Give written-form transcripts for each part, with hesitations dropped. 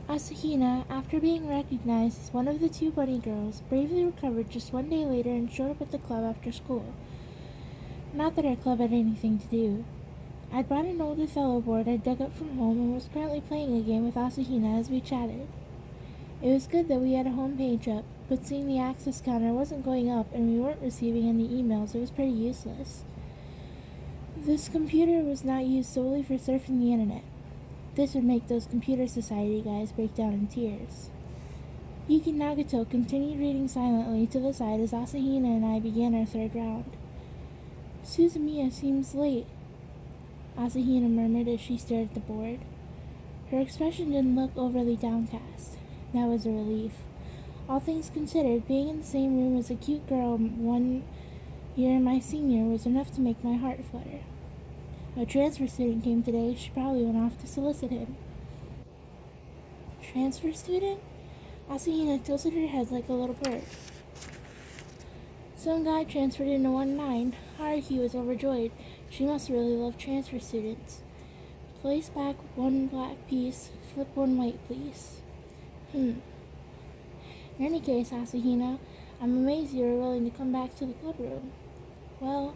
Asahina, after being recognized as one of the two bunny girls, bravely recovered just one day later and showed up at the club after school. Not that our club had anything to do. I'd brought an old Othello board I'd dug up from home and was currently playing a game with Asahina as we chatted. It was good that we had a home page up, but seeing the access counter wasn't going up and we weren't receiving any emails, it was pretty useless. This computer was not used solely for surfing the internet. This would make those computer society guys break down in tears. Yuki Nagato continued reading silently to the side as Asahina and I began our third round. Suzumiya seems late, Asahina murmured as she stared at the board. Her expression didn't look overly downcast. That was a relief. All things considered, being in the same room as a cute girl 1 year my senior was enough to make my heart flutter. A transfer student came today. She probably went off to solicit him. Transfer student? Asahina tilted her head like a little bird. Some guy transferred into 1-9. Haruhi was overjoyed. She must really love transfer students. Place back 1 black piece. Flip 1 white, please. In any case, Asahina, I'm amazed you were willing to come back to the club room. Well,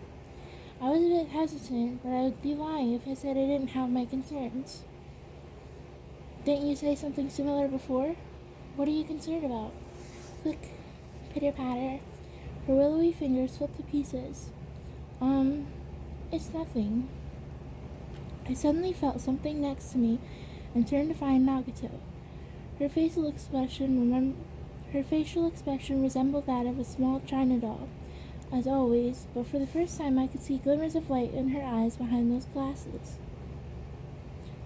I was a bit hesitant, but I would be lying if I said I didn't have my concerns. Didn't you say something similar before? What are you concerned about? Click, pitter-patter. Her willowy fingers flipped the pieces. It's nothing. I suddenly felt something next to me and turned to find Nagato. Her facial expression resembled that of a small china doll, as always, but for the first time I could see glimmers of light in her eyes behind those glasses.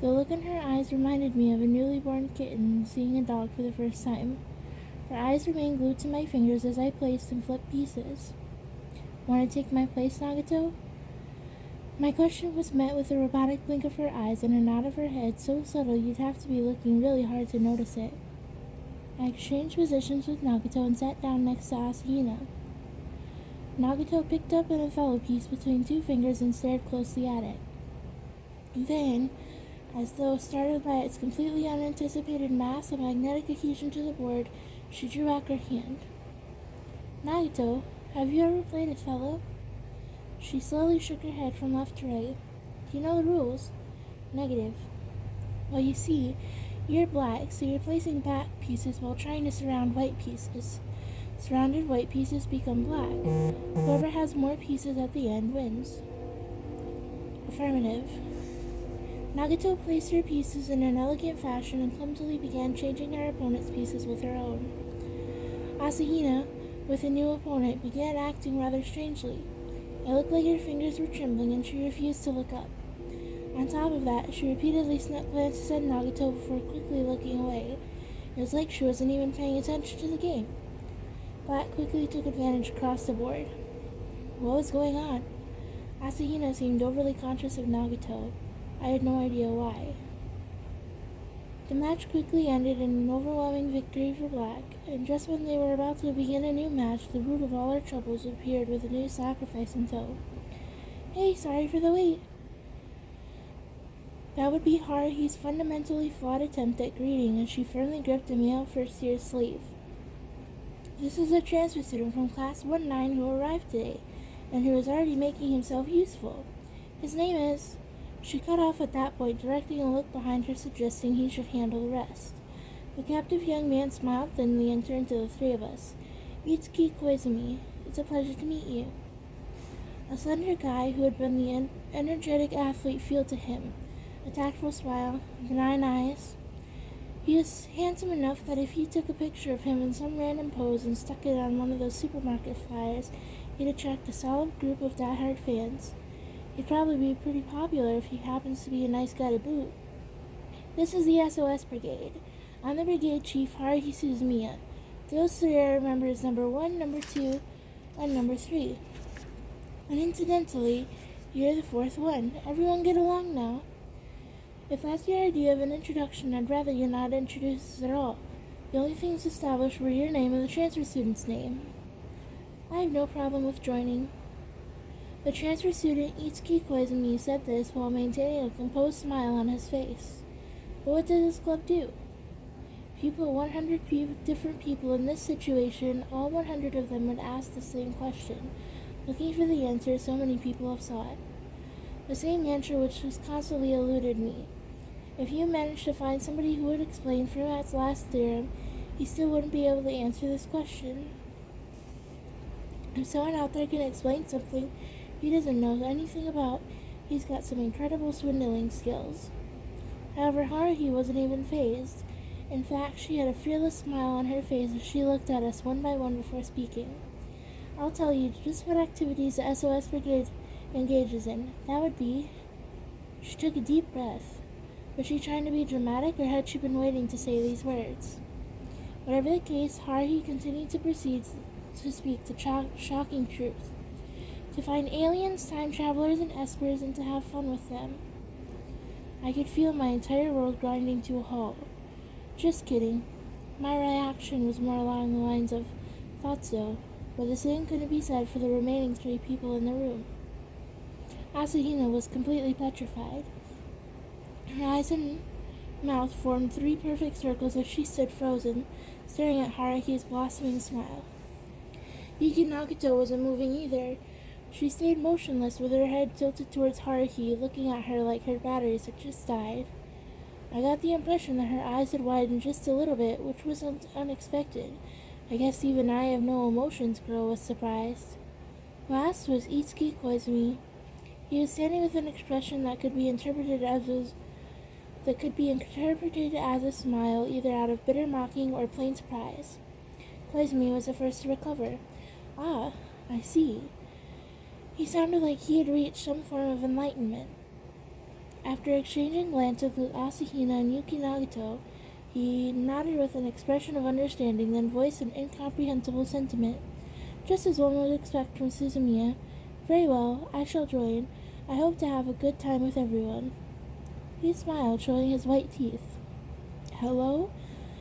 The look in her eyes reminded me of a newly born kitten seeing a dog for the first time. Her eyes remained glued to my fingers as I placed and flipped pieces. Want to take my place, Nagato? My question was met with a robotic blink of her eyes and a nod of her head so subtle you'd have to be looking really hard to notice it. I exchanged positions with Nagato and sat down next to Asahina. Nagato picked up an Othello piece between 2 fingers and stared closely at it. Then, as though startled by its completely unanticipated mass of magnetic adhesion to the board, she drew back her hand. Nagato, have you ever played Othello? She slowly shook her head from left to right. Do you know the rules? Negative. Well, you see, you're black, so you're placing black pieces while trying to surround white pieces. Surrounded white pieces become black. Whoever has more pieces at the end wins. Affirmative. Nagato placed her pieces in an elegant fashion and clumsily began changing her opponent's pieces with her own. Asahina, with a new opponent, began acting rather strangely. It looked like her fingers were trembling and she refused to look up. On top of that, she repeatedly snuck glances at Nagato before quickly looking away. It was like she wasn't even paying attention to the game. Black quickly took advantage across the board. What was going on? Asahina seemed overly conscious of Nagato. I had no idea why. The match quickly ended in an overwhelming victory for Black, and just when they were about to begin a new match, the root of all our troubles appeared with a new sacrifice in tow. Hey, sorry for the wait. That would be Haruhi's fundamentally flawed attempt at greeting as she firmly gripped a male first-year sleeve. This is a transfer student from Class 1-9 who arrived today, and who is already making himself useful. His name is... She cut off at that point, directing a look behind her suggesting he should handle the rest. The captive young man smiled thinly and turned to the 3 of us. Itsuki Koizumi, it's a pleasure to meet you. A slender guy who had been the energetic athlete feel to him, a tactful smile, benign eyes. He was handsome enough that if you took a picture of him in some random pose and stuck it on one of those supermarket flyers, he'd attract a solid group of diehard fans. He'd probably be pretty popular if he happens to be a nice guy to boot. This is the SOS Brigade. I'm the brigade chief, Haruhi Suzumiya. Those 3 are members number 1, number 2, and number 3. And incidentally, you're the 4th one. Everyone get along now. If that's your idea of an introduction, I'd rather you not introduce us at all. The only things established were your name and the transfer student's name. I have no problem with joining. The transfer student Itsuki Koizumi said this while maintaining a composed smile on his face. But what does this club do? different people in this situation, all 100 of them would ask the same question, looking for the answer so many people have sought. The same answer which has constantly eluded me. If you managed to find somebody who would explain Fermat's last theorem, he still wouldn't be able to answer this question. If someone out there can explain something he doesn't know anything about, he's got some incredible swindling skills. However, Haruhi wasn't even fazed. In fact, she had a fearless smile on her face as she looked at us one by one before speaking. I'll tell you just what activities the SOS Brigade engages in. That would be... She took a deep breath. Was she trying to be dramatic, or had she been waiting to say these words? Whatever the case, Haruhi continued to proceed to speak the shocking truth. To find aliens, time travelers, and espers, and to have fun with them. I could feel my entire world grinding to a halt. Just kidding. My reaction was more along the lines of, thought so, but the same couldn't be said for the remaining 3 people in the room. Asahina was completely petrified. Her eyes and mouth formed 3 perfect circles as she stood frozen, staring at Haruhi's blossoming smile. Yuki Nagato wasn't moving either. She stayed motionless with her head tilted towards Haruhi, looking at her like her batteries had just died. I got the impression that her eyes had widened just a little bit, which was unexpected. I guess even I have no emotions, girl was surprised. Last was Itsuki Koizumi. He was standing with an expression that could be interpreted as a smile, either out of bitter mocking or plain surprise. Koizumi was the first to recover. Ah, I see. He sounded like he had reached some form of enlightenment. After exchanging glances with Asahina and Yuki Nagato, he nodded with an expression of understanding, then voiced an incomprehensible sentiment, just as one would expect from Suzumiya. Very well, I shall join. I hope to have a good time with everyone. He smiled, showing his white teeth. Hello?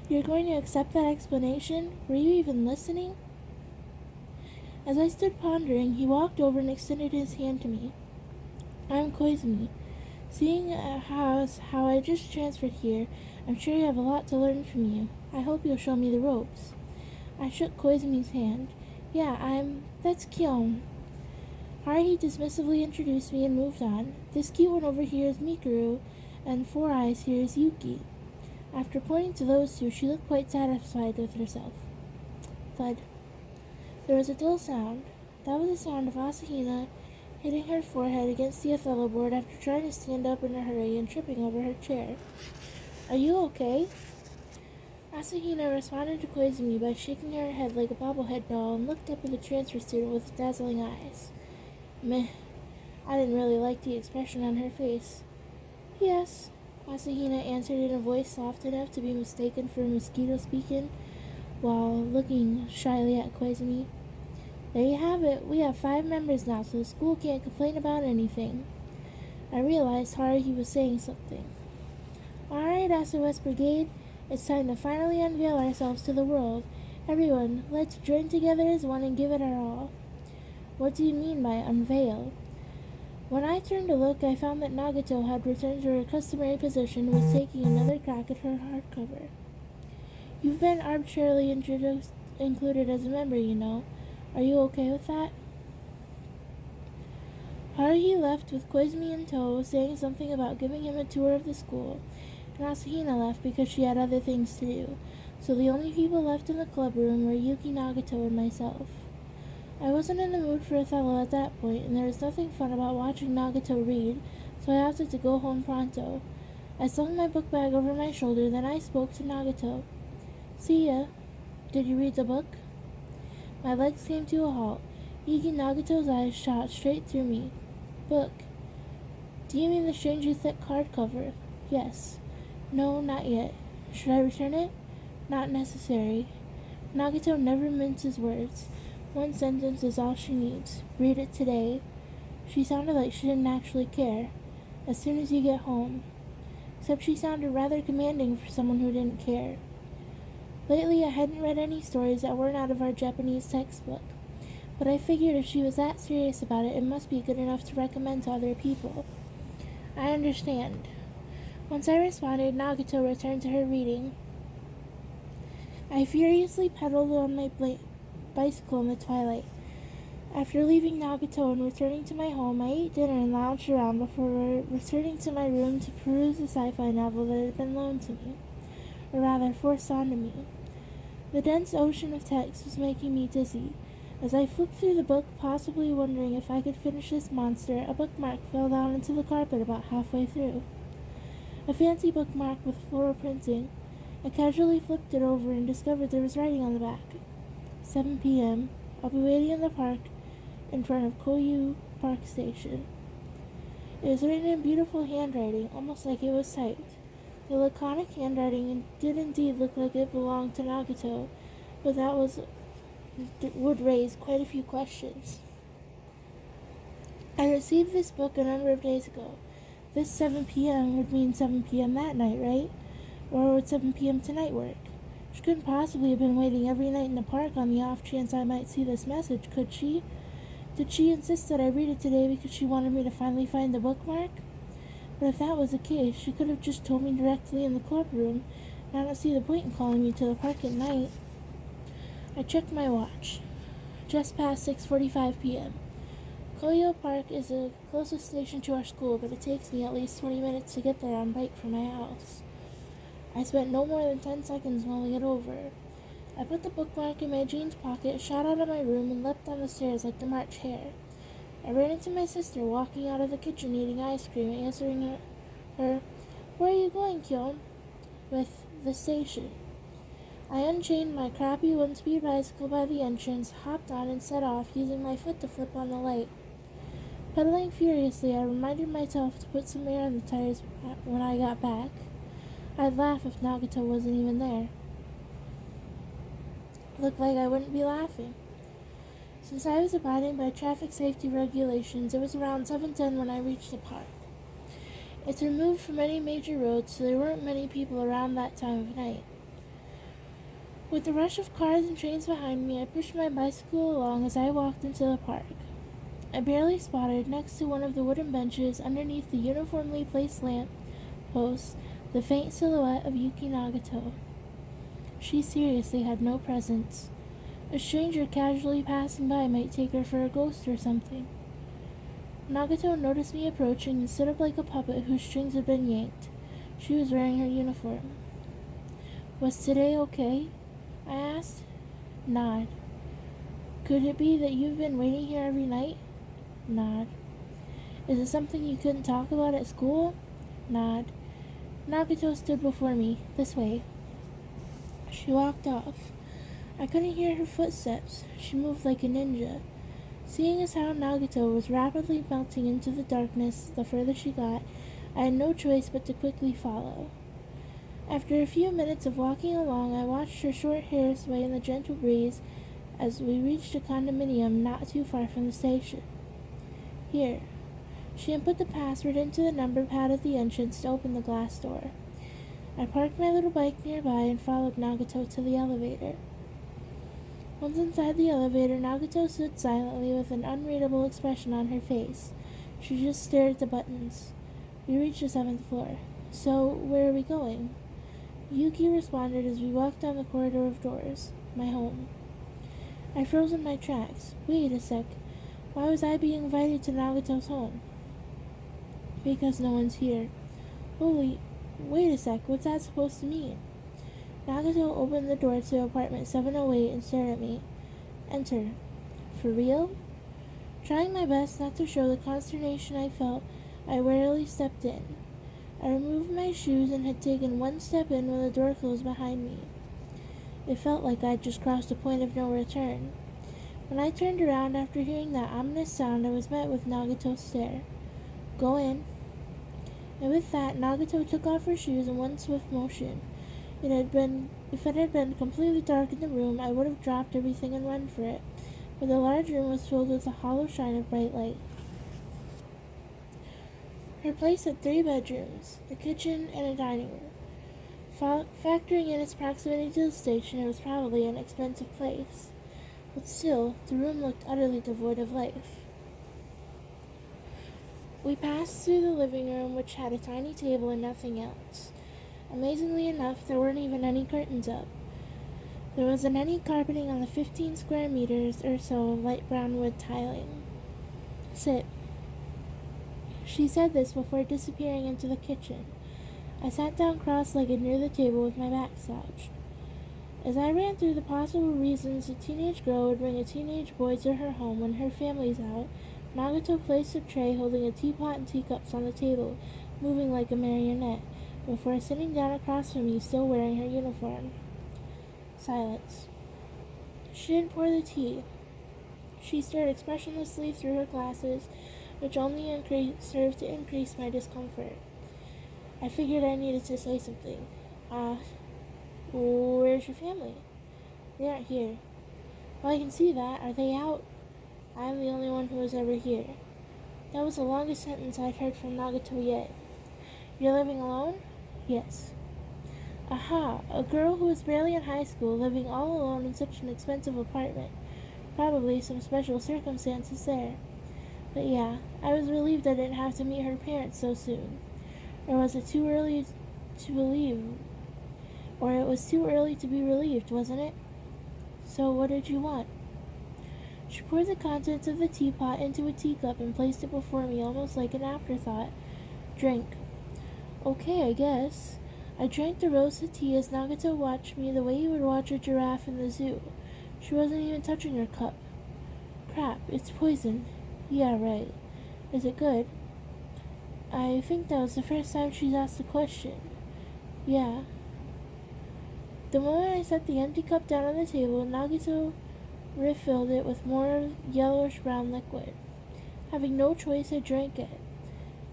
You're going to accept that explanation? Were you even listening? As I stood pondering, he walked over and extended his hand to me. I'm Koizumi. Seeing how I just transferred here, I'm sure you have a lot to learn from you. I hope you'll show me the ropes. I shook Koizumi's hand. Yeah, that's Kyon. Haruhi dismissively introduced me and moved on. This cute one over here is Mikuru, and Four Eyes here is Yuki. After pointing to those 2, she looked quite satisfied with herself. Thud. There was a dull sound. That was the sound of Asahina hitting her forehead against the Othello board after trying to stand up in a hurry and tripping over her chair. Are you okay? Asahina responded to Koizumi by shaking her head like a bobblehead doll and looked up at the transfer student with dazzling eyes. Meh. I didn't really like the expression on her face. Yes, Asahina answered in a voice soft enough to be mistaken for mosquito speaking, while looking shyly at Koizumi. There you have it. We have 5 members now, so the school can't complain about anything. I realized Haruhi was saying something. Alright, SOS Brigade, it's time to finally unveil ourselves to the world. Everyone, let's join together as one and give it our all. What do you mean by unveil? When I turned to look, I found that Nagato had returned to her customary position and was taking another crack at her hardcover. You've been arbitrarily included as a member, you know. Are you okay with that? Haruhi left with Koizumi in tow, saying something about giving him a tour of the school, and Asahina left because she had other things to do, so the only people left in the club room were Yuki Nagato and myself. I wasn't in the mood for Othello at that point, and there was nothing fun about watching Nagato read, so I opted to go home pronto. I slung my book bag over my shoulder, then I spoke to Nagato. See ya. Did you read the book? My legs came to a halt. Yuki Nagato's eyes shot straight through me. Book. Do you mean the strangely thick hardcover? Yes. No, not yet. Should I return it? Not necessary. Nagato never minces words. 1 sentence is all she needs. Read it today. She sounded like she didn't actually care. As soon as you get home. Except she sounded rather commanding for someone who didn't care. Lately, I hadn't read any stories that weren't out of our Japanese textbook, but I figured if she was that serious about it, it must be good enough to recommend to other people. I understand. Once I responded, Nagato returned to her reading. I furiously pedaled on my bicycle in the twilight. After leaving Nagato and returning to my home, I ate dinner and lounged around before returning to my room to peruse the sci-fi novel that had been loaned to me, or rather forced onto me. The dense ocean of text was making me dizzy. As I flipped through the book, possibly wondering if I could finish this monster, a bookmark fell down into the carpet about halfway through. A fancy bookmark with floral printing. I casually flipped it over and discovered there was writing on the back. 7 p.m. I'll be waiting in the park in front of Koyu Park Station. It was written in beautiful handwriting, almost like it was typed. The laconic handwriting did indeed look like it belonged to Nagato, but that would raise quite a few questions. I received this book a number of days ago. This 7 p.m. would mean 7 p.m. that night, right? Or would 7 p.m. tonight work? She couldn't possibly have been waiting every night in the park on the off chance I might see this message, could she? Did she insist that I read it today because she wanted me to finally find the bookmark? But if that was the case, she could have just told me directly in the clubroom, and I don't see the point in calling me to the park at night. I checked my watch. Just past 6:45 p.m. Koyo Park is the closest station to our school, but it takes me at least 20 minutes to get there on bike from my house. I spent no more than 10 seconds mulling it over. I put the bookmark in my jeans pocket, shot out of my room, and leapt down the stairs like the March Hare. I ran into my sister walking out of the kitchen eating ice cream, answering her, "Where are you going, Kyon?" with "the station." I unchained my crappy one-speed bicycle by the entrance, hopped on, and set off, using my foot to flip on the light. Pedaling furiously, I reminded myself to put some air on the tires when I got back. I'd laugh if Nagato wasn't even there. Looked like I wouldn't be laughing. Since I was abiding by traffic safety regulations, it was around 7:10 when I reached the park. It's removed from any major roads, so there weren't many people around that time of night. With the rush of cars and trains behind me, I pushed my bicycle along as I walked into the park. I barely spotted, next to one of the wooden benches underneath the uniformly placed lamp posts, the faint silhouette of Yuki Nagato. She seriously had no presence. A stranger casually passing by might take her for a ghost or something. Nagato noticed me approaching and stood up like a puppet whose strings had been yanked. She was wearing her uniform. "Was today okay?" I asked. Nod. "Could it be that you've been waiting here every night?" Nod. "Is it something you couldn't talk about at school?" Nod. Nagato stood before me. "This way." She walked off. I couldn't hear her footsteps. She moved like a ninja. Seeing as how Nagato was rapidly melting into the darkness the further she got, I had no choice but to quickly follow. After a few minutes of walking along, I watched her short hair sway in the gentle breeze as we reached a condominium not too far from the station. "Here." She had put the password into the number pad at the entrance to open the glass door. I parked my little bike nearby and followed Nagato to the elevator. Once inside the elevator, Nagato stood silently with an unreadable expression on her face. She just stared at the buttons. We reached the 7th floor. "So, where are we going?" Yuki responded as we walked down the corridor of doors. "My home." I froze in my tracks. Wait a sec. Why was I being invited to Nagato's home? "Because no one's here." Holy, wait a sec. What's that supposed to mean? Nagato opened the door to apartment 708 and stared at me. "Enter." "For real?" Trying my best not to show the consternation I felt, I warily stepped in. I removed my shoes and had taken one step in when the door closed behind me. It felt like I'd just crossed a point of no return. When I turned around after hearing that ominous sound, I was met with Nagato's stare. "Go in." And with that, Nagato took off her shoes in one swift motion. If it had been completely dark in the room, I would have dropped everything and run for it, but the large room was filled with a hollow shine of bright light. Her place had 3 bedrooms, a kitchen, and a dining room. Factoring in its proximity to the station, it was probably an expensive place. But still, the room looked utterly devoid of life. We passed through the living room, which had a tiny table and nothing else. Amazingly enough, there weren't even any curtains up. There wasn't any carpeting on the 15 square meters or so of light brown wood tiling. Sit. She said this before disappearing into the kitchen. I sat down cross-legged near the table with my back slouched. As I ran through the possible reasons a teenage girl would bring a teenage boy to her home when her family's out, Nagato placed a tray holding a teapot and teacups on the table, moving like a marionette, before sitting down across from me, still wearing her uniform. Silence. She didn't pour the tea. She stared expressionlessly through her glasses, which only served to increase my discomfort. I figured I needed to say something. Where's your family? They aren't here. Well, I can see that. Are they out? I'm the only one who was ever here. That was the longest sentence I'd heard from Nagato yet. You're living alone? Yes. Aha, a girl who was barely in high school living all alone in such an expensive apartment. Probably some special circumstances there. But yeah, I was relieved I didn't have to meet her parents so soon. Or was it too early to believe? Or it was too early to be relieved, wasn't it? So what did you want? She poured the contents of the teapot into a teacup and placed it before me almost like an afterthought. Drink. Okay, I guess. I drank the roasted tea as Nagato watched me the way you would watch a giraffe in the zoo. She wasn't even touching her cup. Crap, it's poison. Yeah, right. Is it good? I think that was the first time she's asked the question. Yeah. The moment I set the empty cup down on the table, Nagato refilled it with more yellowish-brown liquid. Having no choice, I drank it.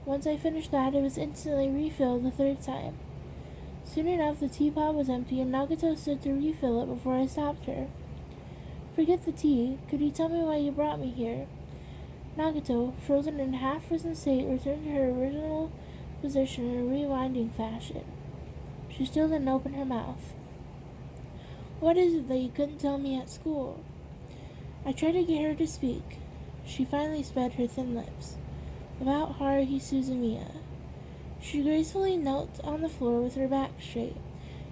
Once I finished that, it was instantly refilled the third time. Soon enough, the teapot was empty, and Nagato stood to refill it before I stopped her. Forget the tea. Could you tell me why you brought me here? Nagato, frozen in a half-frozen state, returned to her original position in a rewinding fashion. She still didn't open her mouth. What is it that you couldn't tell me at school? I tried to get her to speak. She finally spread her thin lips. About Haruhi Suzumiya. She gracefully knelt on the floor with her back straight,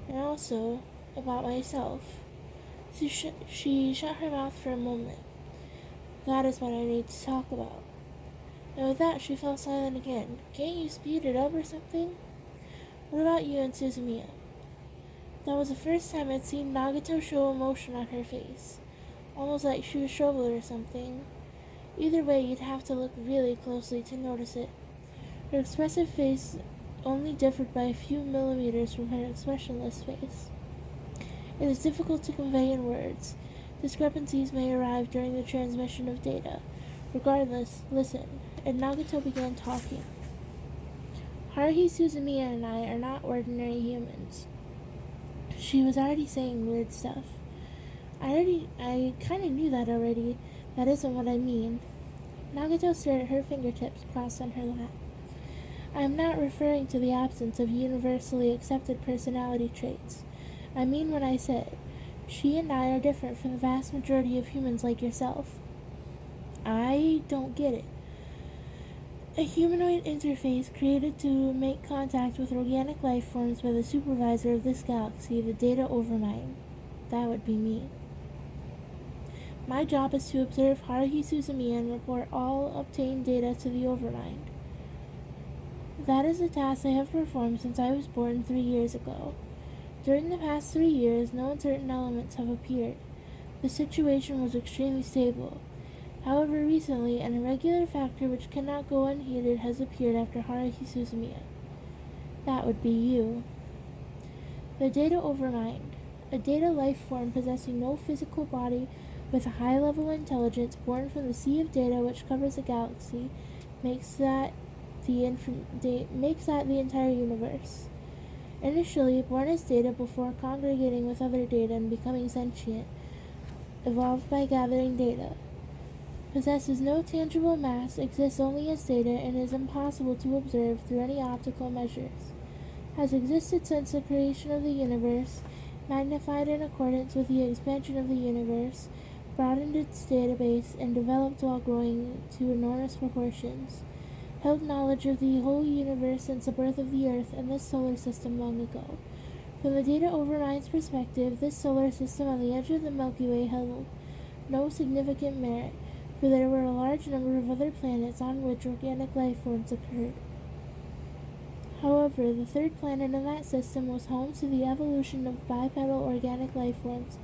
and also about myself. She shut her mouth for a moment. That is what I need to talk about. And with that, she fell silent again. Can't you speed it up or something? What about you and Suzumiya? That was the first time I'd seen Nagato show emotion on her face, almost like she was troubled or something. Either way, you'd have to look really closely to notice it. Her expressive face only differed by a few millimeters from her expressionless face. It is difficult to convey in words. Discrepancies may arrive during the transmission of data. Regardless, listen, and Nagato began talking. Haruhi Suzumiya and I are not ordinary humans. She was already saying weird stuff. I kind of knew that already. That isn't what I mean. Nagato stared at her fingertips crossed on her lap. I am not referring to the absence of universally accepted personality traits. I mean what I said. She and I are different from the vast majority of humans like yourself. I don't get it. A humanoid interface created to make contact with organic life forms by the supervisor of this galaxy, the Data Overmind. That would be me. My job is to observe Haruhi Suzumiya and report all obtained data to the Overmind. That is a task I have performed since I was born 3 years ago. During the past 3 years, no uncertain elements have appeared. The situation was extremely stable. However, recently, an irregular factor which cannot go unheeded has appeared after Haruhi Suzumiya. That would be you. The Data Overmind, a data life form possessing no physical body with a high-level intelligence born from the sea of data which covers the galaxy, makes that the entire universe. Initially, born as data before congregating with other data and becoming sentient, evolved by gathering data. Possesses no tangible mass, exists only as data, and is impossible to observe through any optical measures. Has existed since the creation of the universe, magnified in accordance with the expansion of the universe, broadened its database, and developed while growing to enormous proportions. Held knowledge of the whole universe since the birth of the Earth and this solar system long ago. From the Data Overmind's perspective, this solar system on the edge of the Milky Way held no significant merit, for there were a large number of other planets on which organic life forms occurred. However, the third planet in that system was home to the evolution of bipedal organic life forms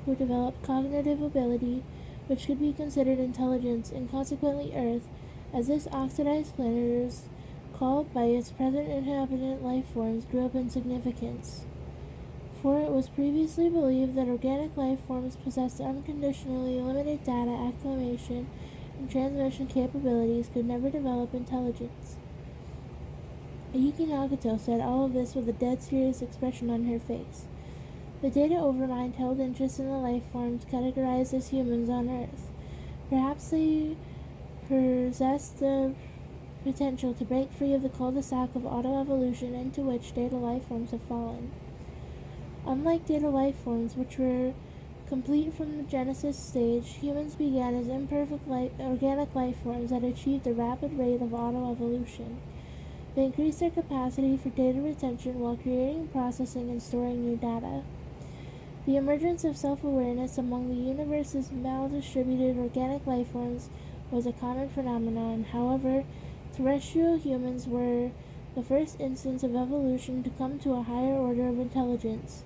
who developed cognitive ability, which could be considered intelligence, and consequently Earth, as this oxidized planet is called by its present inhabitant life forms, grew up in significance. For it was previously believed that organic life forms possessed unconditionally limited data acclimation and transmission capabilities, could never develop intelligence. Yuki Nagato said all of this with a dead serious expression on her face. The Data Overmind held interest in the life forms categorized as humans on Earth. Perhaps they possessed the potential to break free of the cul-de-sac of autoevolution into which data life forms have fallen. Unlike data life forms, which were complete from the Genesis stage, humans began as imperfect organic life forms that achieved a rapid rate of autoevolution. They increased their capacity for data retention while creating, processing, and storing new data. The emergence of self-awareness among the universe's mal-distributed organic life forms was a common phenomenon. However, terrestrial humans were the first instance of evolution to come to a higher order of intelligence.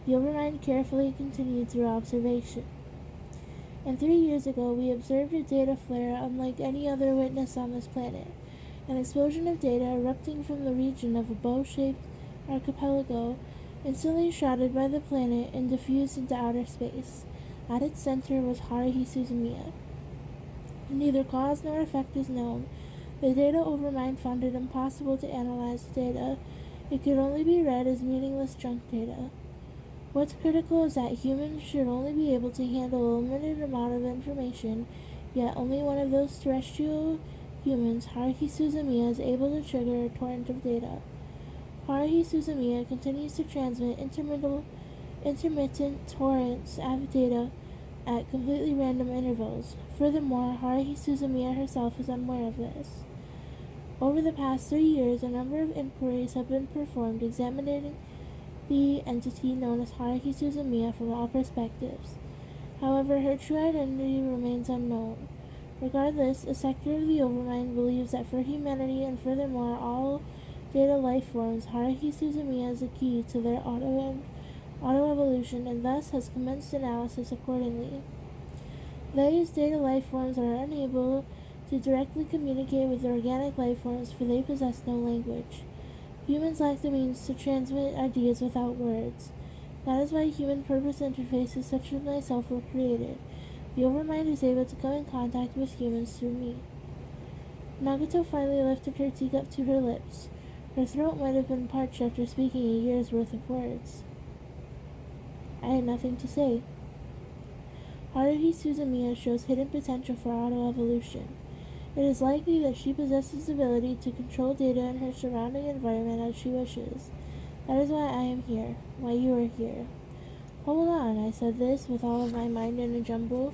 The Overmind carefully continued through observation. And 3 years ago, we observed a data flare unlike any other witnessed on this planet. An explosion of data erupting from the region of a bow-shaped archipelago, instantly shrouded by the planet and diffused into outer space. At its center was Haruhi Suzumiya. Neither cause nor effect is known. The Data Overmind found it impossible to analyze the data. It could only be read as meaningless junk data. What's critical is that humans should only be able to handle a limited amount of information, yet only one of those terrestrial humans, Haruhi Suzumiya, is able to trigger a torrent of data. Haruhi Suzumiya continues to transmit intermittent torrents of data at completely random intervals. Furthermore, Haruhi Suzumiya herself is unaware of this. Over the past 3 years, a number of inquiries have been performed examining the entity known as Haruhi Suzumiya from all perspectives. However, her true identity remains unknown. Regardless, a sector of the Overmind believes that for humanity and furthermore all data life forms, Haruhi Suzumiya is the key to their autoevolution and thus has commenced analysis accordingly. These data life forms are unable to directly communicate with organic life forms, for they possess no language. Humans lack the means to transmit ideas without words. That is why human purpose interfaces such as myself were created. The Overmind is able to come in contact with humans through me. Nagato finally lifted her teacup to her lips. Her throat might have been parched after speaking a year's worth of words. I had nothing to say. Haruhi Suzumiya shows hidden potential for autoevolution. It is likely that she possesses the ability to control data in her surrounding environment as she wishes. That is why I am here, why you are here. Hold on, I said this with all of my mind in a jumble.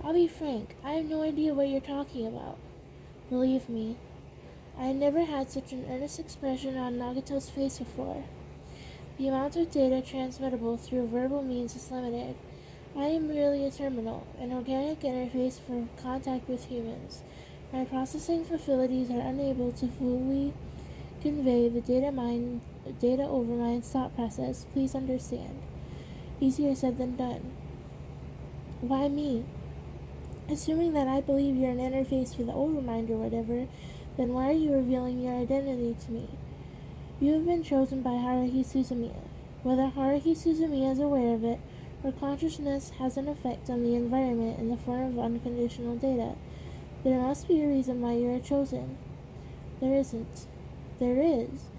I'll be frank, I have no idea what you're talking about. Believe me, I had never had such an earnest expression on Nagato's face before. The amount of data transmittable through verbal means is limited. I am merely a terminal, an organic interface for contact with humans. My processing facilities are unable to fully convey the data Overmind's thought process. Please understand. Easier said than done. Why me? Assuming that I believe you're an interface for the Overmind or whatever, then why are you revealing your identity to me? You have been chosen by Haruhi Suzumiya. Whether Haruhi Suzumiya is aware of it, or consciousness has an effect on the environment in the form of unconditional data, there must be a reason why you are chosen. There isn't. There is.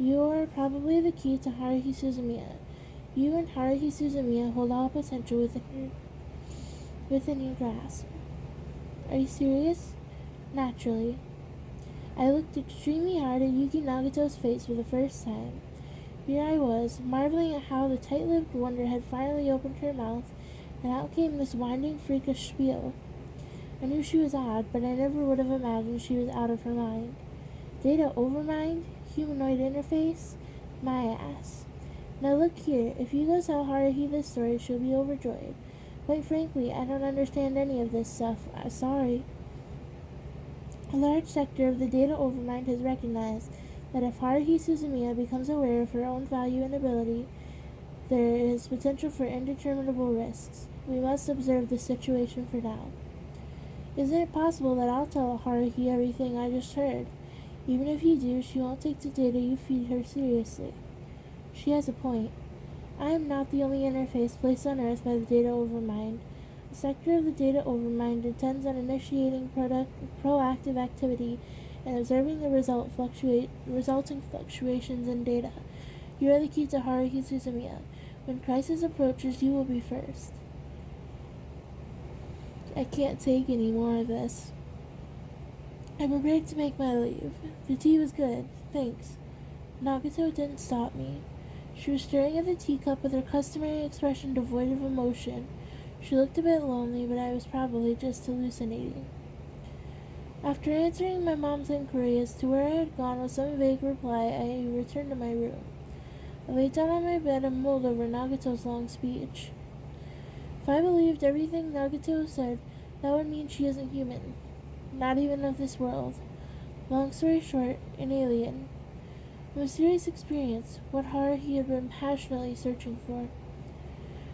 You are probably the key to Haruhi Suzumiya. You and Haruhi Suzumiya hold all potential within your grasp. Are you serious? Naturally. I looked extremely hard at Yuki Nagato's face for the first time. Here I was, marveling at how the tight-lipped wonder had finally opened her mouth, and out came this winding, freakish spiel. I knew she was odd, but I never would have imagined she was out of her mind. Data Overmind? Humanoid interface? My ass. Now look here, if you go tell Haruhi this story, she'll be overjoyed. Quite frankly, I don't understand any of this stuff. Sorry. A large sector of the data overmind has recognized that if Haruhi Suzumiya becomes aware of her own value and ability, there is potential for indeterminable risks. We must observe the situation for now. Isn't it possible that I'll tell Haruhi everything I just heard? Even if you do, she won't take the data you feed her seriously. She has a point. I am not the only interface placed on Earth by the data overmind. A sector of the data overmind intends on initiating proactive activity and observing the resulting fluctuations in data. You are the key to Haruhi Suzumiya. When crisis approaches, you will be first. I can't take any more of this. I prepared to make my leave. The tea was good, thanks. Nagato didn't stop me. She was staring at the teacup with her customary expression devoid of emotion. She looked a bit lonely, but I was probably just hallucinating. After answering my mom's inquiry as to where I had gone with some vague reply, I returned to my room. I lay down on my bed and mulled over Nagato's long speech. If I believed everything Nagato said, that would mean she isn't human. Not even of this world. Long story short, an alien. A mysterious experience, what Haruhi had been passionately searching for.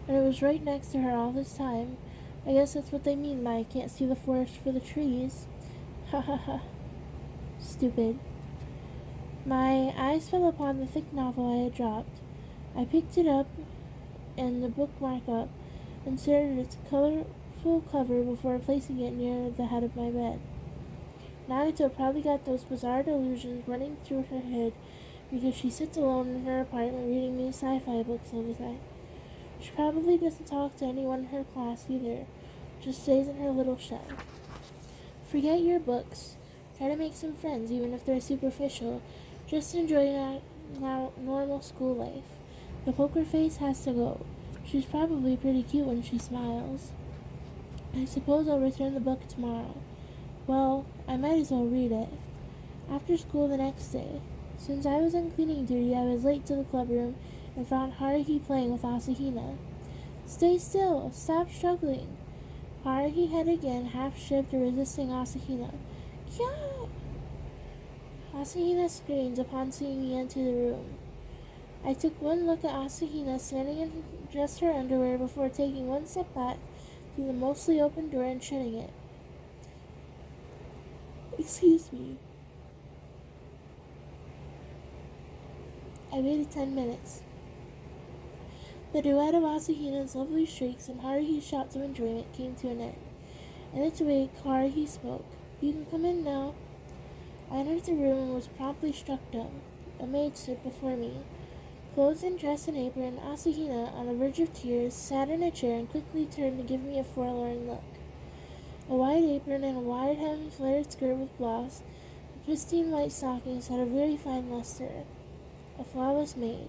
And it was right next to her all this time. I guess that's what they mean by I can't see the forest for the trees. Ha ha ha. Stupid. My eyes fell upon the thick novel I had dropped. I picked it up and the bookmark up and stared at its colorful cover before placing it near the head of my bed. Nagato probably got those bizarre delusions running through her head because she sits alone in her apartment reading new sci-fi books all the time. She probably doesn't talk to anyone in her class either, just stays in her little shell. Forget your books. Try to make some friends, even if they're superficial. Just enjoy normal school life. The poker face has to go. She's probably pretty cute when she smiles. I suppose I'll return the book tomorrow. Well, I might as well read it. After school the next day. Since I was on cleaning duty, I was late to the clubroom and found Haruhi playing with Asahina. Stay still! Stop struggling! Haruhi had again half-shipped resisting Asahina. Kya! Asahina screamed upon seeing me enter the room. I took one look at Asahina standing in just her underwear before taking one step back through the mostly open door and shutting it. Excuse me. I waited 10 minutes. The duet of Asahina's lovely shrieks and Haruhi's shouts of enjoyment came to an end. In its wake, Haruhi spoke. You can come in now. I entered the room and was promptly struck dumb. A maid stood before me. Clothed in dress and apron, Asahina, on the verge of tears, sat in a chair and quickly turned to give me a forlorn look. A white apron and a wide-hem flared skirt with blouse, the pristine white stockings had a very fine luster. A flawless maid.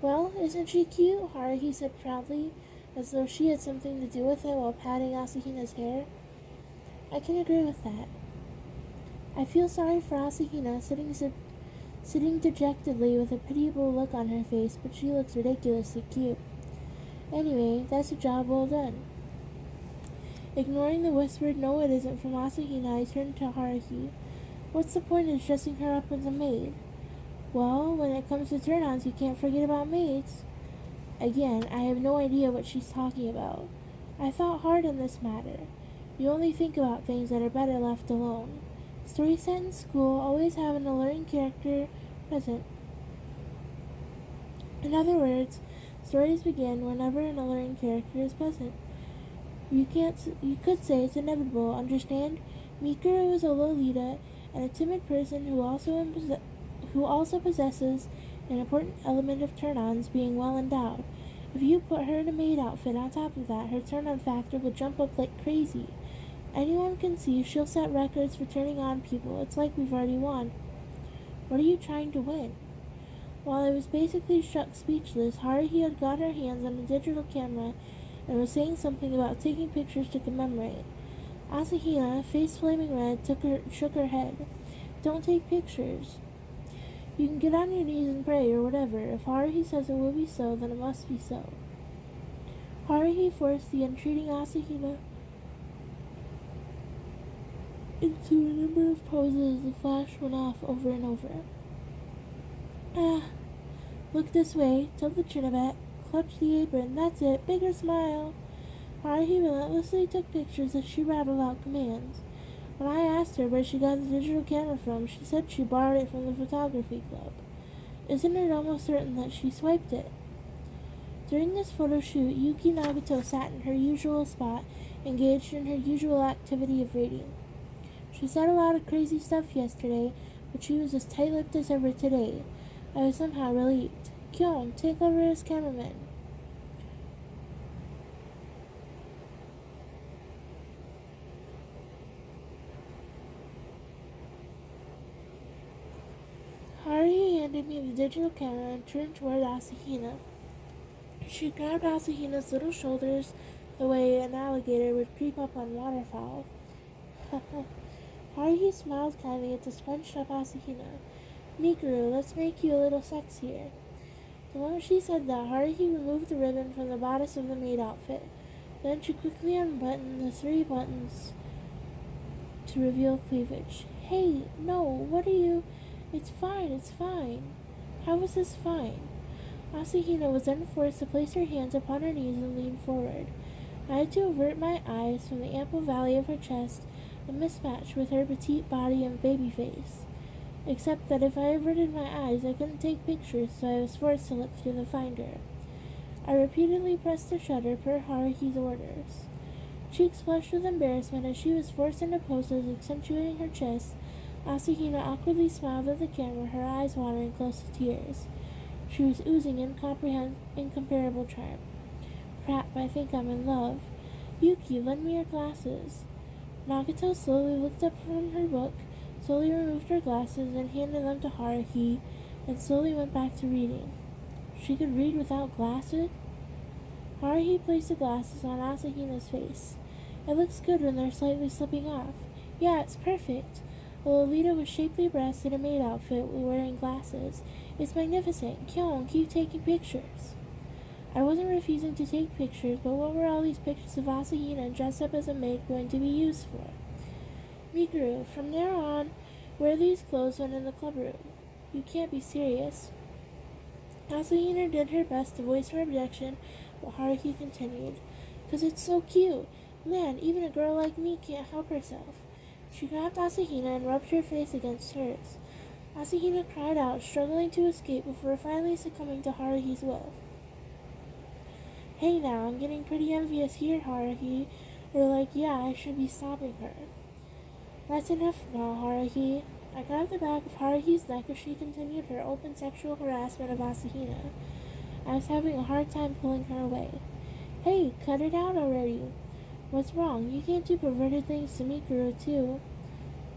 Well, isn't she cute? Haruhi said proudly, as though she had something to do with it while patting Asahina's hair. I can agree with that. I feel sorry for Asahina, sitting dejectedly with a pitiable look on her face, but she looks ridiculously cute. Anyway, that's a job well done. Ignoring the whispered "no it isn't" from Asahina, I turned to Haruhi. What's the point of dressing her up as a maid? Well, when it comes to turn-ons, you can't forget about maids. Again, I have no idea what she's talking about. I thought hard on this matter. You only think about things that are better left alone. Stories set in school always have an alluring character present. In other words, stories begin whenever an alluring character is present. You could say it's inevitable, understand? Mikuru is a Lolita and a timid person who also possesses an important element of turn-ons, being well endowed. If you put her in a maid outfit on top of that, her turn-on factor will jump up like crazy. Anyone can see she'll set records for turning on people. It's like we've already won. What are you trying to win? While I was basically struck speechless, Haruhi had got her hands on a digital camera and was saying something about taking pictures to commemorate. Asahina, face flaming red, shook her head. Don't take pictures. You can get on your knees and pray or whatever. If Haruhi says it will be so, then it must be so. Haruhi forced the entreating Asahina into a number of poses. The flash went off over and over. Ah, look this way, tilt the chin a bit, clutch the apron, that's it, bigger smile. Haruhi relentlessly took pictures as she rattled out commands. When I asked her where she got the digital camera from, she said she borrowed it from the photography club. Isn't it almost certain that she swiped it? During this photo shoot, Yuki Nagato sat in her usual spot, engaged in her usual activity of reading. She said a lot of crazy stuff yesterday, but she was as tight-lipped as ever today. I was somehow relieved. Kyon, take over as cameraman. Haruhi handed me the digital camera and turned toward Asahina. She grabbed Asahina's little shoulders the way an alligator would creep up on waterfowl. Haruhi smiled kindly at the scrunched-up Asahina. Mikuru, let's make you a little sexier. The moment she said that, Haruhi removed the ribbon from the bodice of the maid outfit. Then she quickly unbuttoned the 3 buttons to reveal cleavage. Hey, no, what are you... It's fine, it's fine. How was this fine? Asahina was then forced to place her hands upon her knees and lean forward. I had to avert my eyes from the ample valley of her chest, a mismatch with her petite body and baby face. Except that if I averted my eyes, I couldn't take pictures, so I was forced to look through the finder. I repeatedly pressed the shutter per Haruhi's orders. Cheeks flushed with embarrassment as she was forced into poses accentuating her chest, Asahina awkwardly smiled at the camera, her eyes watering close to tears. She was oozing incomparable charm. Crap, I think I'm in love. Yuki, lend me your glasses. Nagato slowly looked up from her book, slowly removed her glasses and handed them to Haruhi, and slowly went back to reading. She could read without glasses? Haruhi placed the glasses on Asahina's face. It looks good when they're slightly slipping off. Yeah, it's perfect. A Lolita with shapely breasts in a maid outfit wearing glasses. It's magnificent. Kyon, keep taking pictures. I wasn't refusing to take pictures, but what were all these pictures of Asahina dressed up as a maid going to be used for? Mikuru, from now on, wear these clothes when in the club room. You can't be serious. Asahina did her best to voice her objection, but Haruhi continued. 'Cause it's so cute. Man, even a girl like me can't help herself. She grabbed Asahina and rubbed her face against hers. Asahina cried out, struggling to escape before finally succumbing to Haruhi's will. Hey now, I'm getting pretty envious here, Haruhi. Or like, yeah, I should be stopping her. That's enough now, Haruhi. I grabbed the back of Haruhi's neck as she continued her open sexual harassment of Asahina. I was having a hard time pulling her away. Hey, cut it out already. What's wrong? You can't do perverted things to Mikuru, too.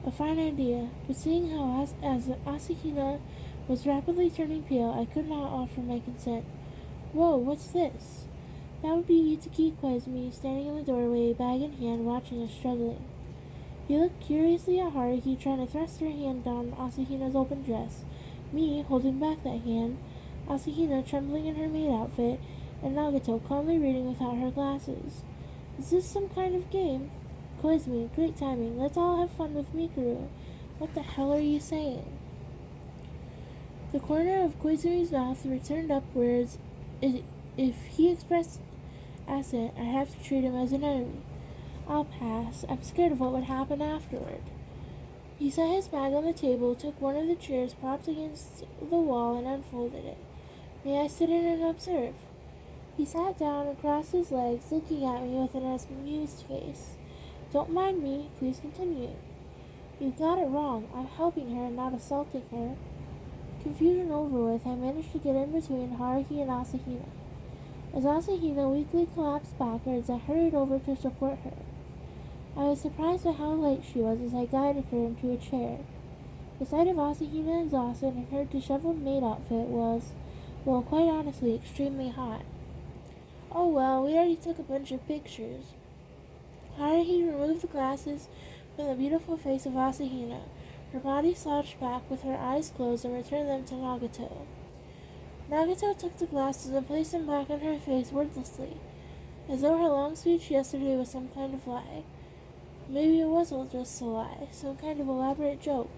A fine idea, but seeing how as Asahina was rapidly turning pale, I could not offer my consent. Whoa, what's this? That would be Itsuki Koizumi, standing in the doorway, bag in hand, watching us struggling. He looked curiously at Haruhi, trying to thrust her hand down Asahina's open dress, me holding back that hand, Asahina trembling in her maid outfit, and Nagato calmly reading without her glasses. Is this some kind of game? Koizumi, great timing. Let's all have fun with Mikuru. What the hell are you saying? The corner of Koizumi's mouth returned upwards. If he expressed assent, I'd have to treat him as an enemy. I'll pass. I'm scared of what would happen afterward. He set his bag on the table, took one of the chairs propped against the wall, and unfolded it. May I sit in and observe? He sat down and crossed his legs, looking at me with an amused face. Don't mind me. Please continue. You got it wrong. I'm helping her and not assaulting her. Confusion over with, I managed to get in between Haruhi and Asahina. As Asahina weakly collapsed backwards, I hurried over to support her. I was surprised at how light she was as I guided her into a chair. The sight of Asahina exhausted in her disheveled maid outfit was, well, quite honestly, extremely hot. Oh well, we already took a bunch of pictures. Haruhi removed the glasses from the beautiful face of Asahina. Her body slouched back with her eyes closed and returned them to Nagato. Nagato took the glasses and placed them back on her face wordlessly, as though her long speech yesterday was some kind of lie. Maybe it wasn't just a lie, some kind of elaborate joke.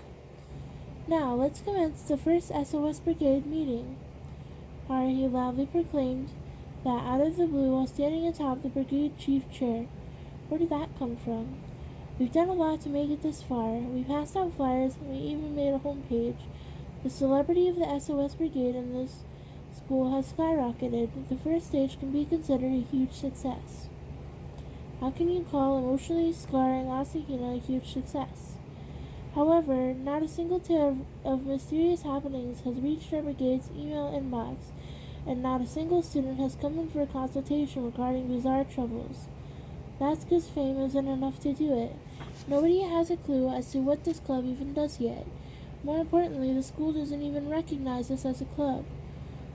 Now, let's commence the first SOS Brigade meeting, Haruhi loudly proclaimed that out of the blue while standing atop the brigade chief chair. Where did that come from? We've done a lot to make it this far. We passed out flyers and we even made a homepage. The celebrity of the SOS Brigade in this school has skyrocketed. The first stage can be considered a huge success. How can you call emotionally scarring Asahina a huge success? However, not a single tale of mysterious happenings has reached our brigade's email inbox, and not a single student has come in for a consultation regarding bizarre troubles. That's because fame isn't enough to do it. Nobody has a clue as to what this club even does yet. More importantly, the school doesn't even recognize us as a club.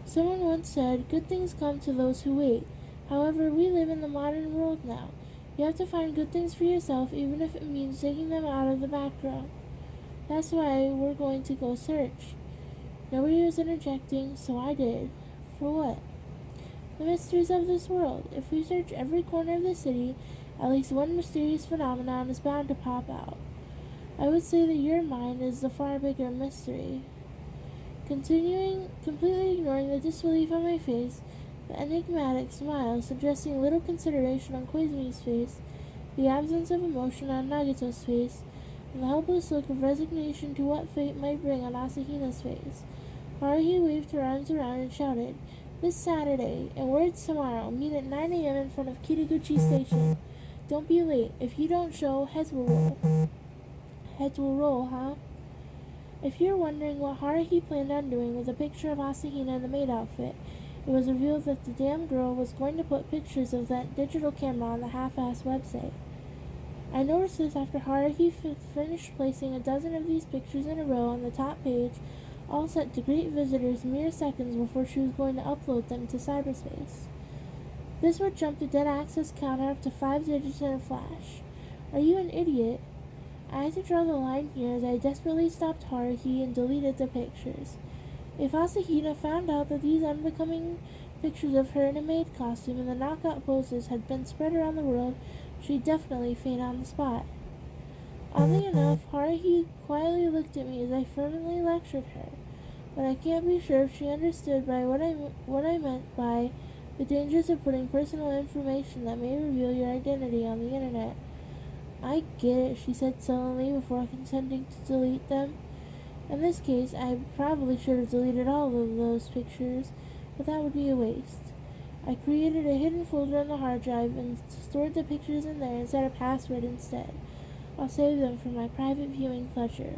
Someone once said, good things come to those who wait. However, we live in the modern world now. You have to find good things for yourself, even if it means taking them out of the background. That's why we're going to go search. Nobody was interjecting, so I did. For what? The mysteries of this world. If we search every corner of the city, at least one mysterious phenomenon is bound to pop out. I would say that your mind is the far bigger mystery. Continuing, completely ignoring the disbelief on my face, the enigmatic smile suggesting little consideration on Koizumi's face, the absence of emotion on Nagato's face, and the helpless look of resignation to what fate might bring on Asahina's face. Haruhi waved her arms around and shouted, this Saturday, and words tomorrow, meet at 9 a.m. in front of Kitaguchi Station. Don't be late. If you don't show, heads will roll. Heads will roll, huh? If you're wondering what Haruhi planned on doing with a picture of Asahina in the maid outfit, it was revealed that the damn girl was going to put pictures of that digital camera on the half-assed website. I noticed this after Haruhi finished placing a dozen of these pictures in a row on the top page, all set to greet visitors mere seconds before she was going to upload them to cyberspace. This would jump the dead access counter up to 5 digits in a flash. Are you an idiot? I had to draw the line here as I desperately stopped Haruhi and deleted the pictures. If Asahina found out that these unbecoming pictures of her in a maid costume and the knockout poses had been spread around the world, she'd definitely faint on the spot. Oddly enough, Haruhi quietly looked at me as I fervently lectured her, but I can't be sure if she understood by what I meant by the dangers of putting personal information that may reveal your identity on the internet. I get it, she said sullenly before consenting to delete them. In this case, I probably should have deleted all of those pictures, but that would be a waste. I created a hidden folder on the hard drive and stored the pictures in there and set a password instead. I'll save them for my private viewing pleasure.